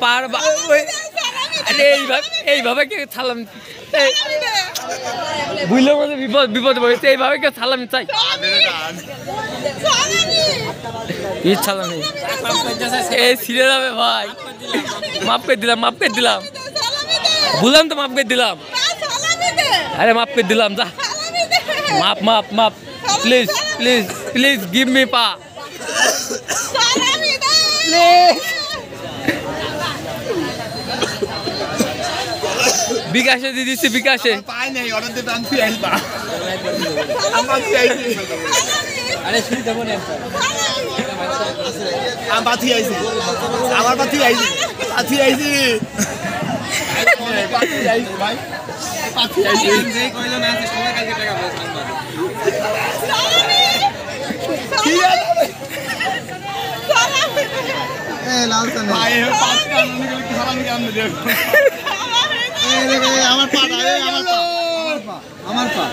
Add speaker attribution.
Speaker 1: পার এইভাবে কে সালাম বুঝলে মধ্যে বিপদ হয়েছে এইভাবে কে সালাম চাই সালাম এই ছিঁড়ে যাবে ভাই মাফ করে দিলাম বুঝলাম তো মাফ করে দিলাম আরে মাফ করে দিলাম যা মাপ প্লিজ গিভ মি পা বিকাশে দিয়ে দিচ্ছি বিকাশে
Speaker 2: আমার পাতি আইছি আমার পা